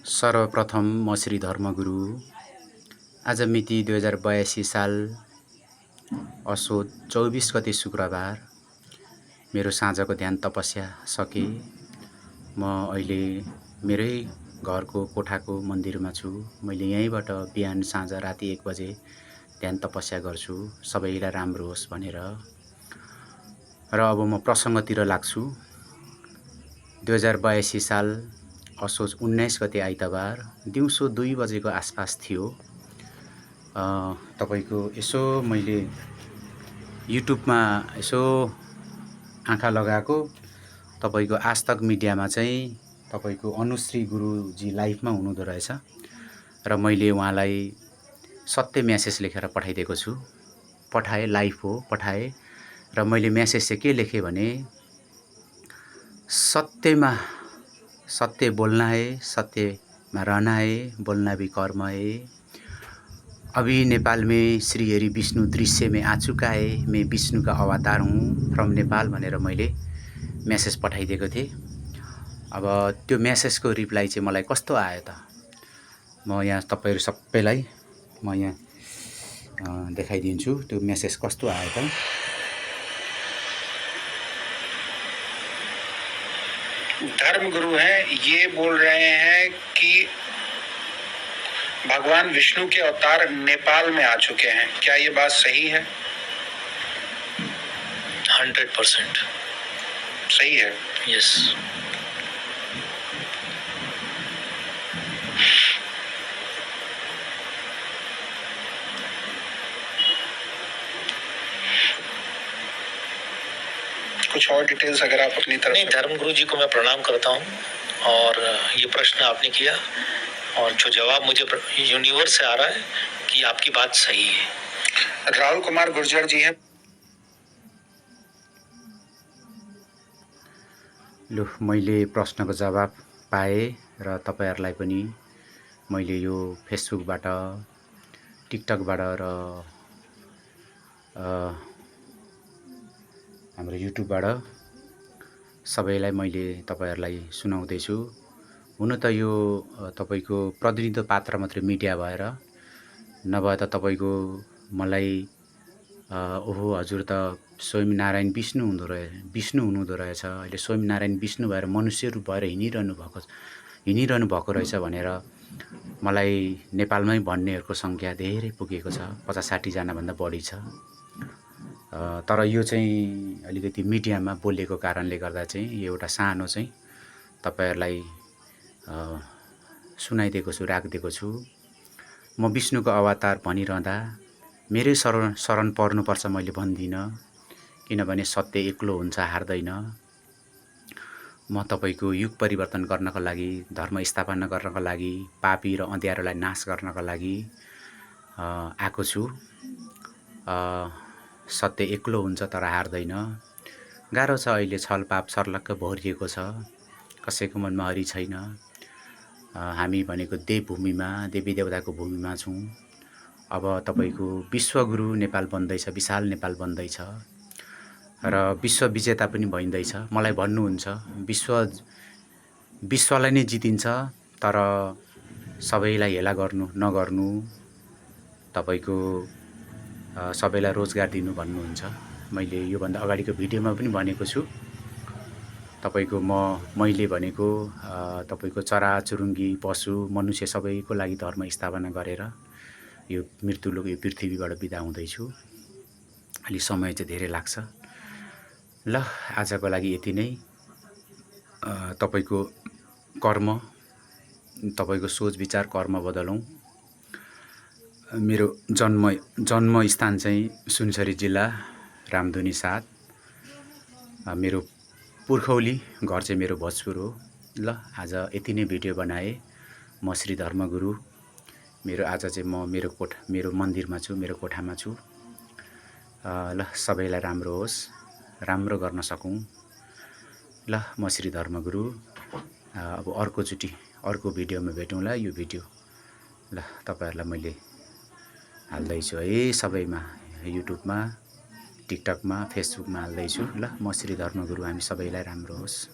सर्वप्रथम म श्री धर्मगुरु। आज मिति 2082 साल असोज 24 गते शुक्रबार मेरो साँझको ध्यान तपस्या सके। म अहिले मेरै घरको कोठाको मन्दिरमा छु। मैले यहीँबाट बिहान साँझ राति 1 बजे ध्यान तपस्या गर्छु, सबैलाई राम्रो होस् भनेर। र अब म प्रसङ्गतिर लाग्छु। 2082 साल असोज 19 गते आइतबार दिउँसो 2 बजेको आसपास थियो। तपाईको यसो मैले युट्युबमा यसो आँखा लगाएको, तपाईको आजतक मिडियामा चाहिँ तपाईको अनुश्री गुरुजी लाइभमा हुनुहुँदो रहेछ र मैले उहाँलाई सत्य म्यासेज लेखेर पठाइदिएको छु। पठाएँ, लाइभ हो पठाएँ र मैले म्यासेज चाहिँ के लेखेँ भने, सत्यमा सत्य बोलना है, सत्यमा रहना है, बोलना भी कर्म है। अभी नेपाल में श्री हरि विष्णु दृश्य में आ चुका है, मैं विष्णु का अवतार हूँ फ्रम नेपाल भनेर मैले म्यासेज पठाइदिएको थिएँ। अब त्यो म्यासेजको रिप्लाई चाहिँ मलाई कस्तो आयो त, म यहाँ तपाईहरु सबैलाई म यहाँ देखाइदिन्छु त्यो म्यासेज कस्तो आयो त। धर्मगुरु हैं, ये बोल रहे हैं कि भगवान विष्णु के अवतार नेपाल में आ चुके हैं, क्या ये बात सही है? 100% सही है। यस। कुछ और डिटेल्स अगर आप अपनी तरफ नहीं, धर्मगुरु जी को मैं प्रणाम करता हूँ और ये प्रश्न आपने किया और जो जवाब मुझे यूनिवर्स से आ रहा है कि आपकी बात सही है। राहुल कुमार गुर्जर जी हैं। लु, मैले प्रश्नको जवाब पाएँ र तपाईहरुलाई पनि मैले यो फेसबुकबाट, टिकटकबाट र हाम्रो युट्युबबाट सबैलाई मैले तपाईहरुलाई सुनाउँदै छु। हुन त यो तपाईको प्रतिनिधित्व पात्र मात्रै मिडिया भएर, नभए त तपाईको मलाई ओहो हजुर त स्वयं नारायण विष्णु हुनुहुँदो रहेछ, अहिले स्वयं नारायण विष्णु भएर मनुष्य रूप भएर हिँडिरहनु भएको रहेछ भनेर मलाई नेपालमै भन्नेहरुको संख्या धेरै पुगेको छ, 50-60 जना भन्दा बढी छ। तर यो चाहिँ अलिकति मिडियामा बोलेको कारणले गर्दा चाहिँ यो एउटा सानो चाहिँ तपाईहरुलाई सुनाइदिएको छु, राखिदिएको छु। म विष्णुको अवतार भनिरहँदा मेरै शरण पर्नुपर्छ मैले भन्दिन, किनभने सत्य एक्लो हुन्छ, हार्दैन। म तपाईको युग परिवर्तन गर्नको लागि, धर्म स्थापना गर्नको लागि, पापी र अँध्यारोलाई नाश गर्नको लागि आएको छु। सत्य एक्लो हुन्छ तर हार्दैन। गाह्रो छ, अहिले छलपाप सर्लक्क भरिएको छ, कसैको मनमा हरि छैन। हामी भनेको देवभूमिमा, देवी देवताको भूमिमा छौं। अब तपाईको विश्वगुरु नेपाल बन्दैछ, विशाल नेपाल बन्दैछ र विश्व विजेता पनि भइँदैछ। मलाई भन्नुहुन्छ विश्वलाई नै जितिन्छ, तर सबैलाई हेला नगर्नु, तपाईको सबैलाई रोजगार दिनु भन्नुहुन्छ। मैले यो भन्दा अगाडिको भिडियोमा पनि भनेको छु। तपाईको मैले भनेको तपाईको चराचुरुङ्गी, पशु, मनुष्य सबैको लागि धर्म स्थापना गरेर यो मृत्युलोक, यो पृथ्वीबाट बिदा हुँदैछु। अलि समय चाहिँ धेरै लाग्छ। ल, आजको लागि यति नै। तपाईको कर्म, तपाईको सोच विचार कर्म बदलौं। मेरो जन्म स्थान चाहिँ सुनसरी जिल्ला, रामधुनी 7। मेरो पुर्खौली घर चाहिँ मेरो भोजपुर हो। ल, आज यति नै भिडियो बनाएँ। म श्री धर्मगुरु। आज चाहिँ म मेरो मन्दिरमा छु, मेरो कोठामा छु। ल, सबैलाई राम्रो होस्, राम्रो गर्न सकौं। ल, म श्री धर्मगुरु। अब अर्कोचोटि अर्को भिडियोमा भेटौँला। यो भिडियो ल तपाईहरुलाई मैले हाल्दैछु है, सबैमा, युट्युबमा, टिकटकमा, फेसबुकमा हाल्दैछु। ल, म श्री धर्मगुरु। हामी सबैलाई राम्रो होस्।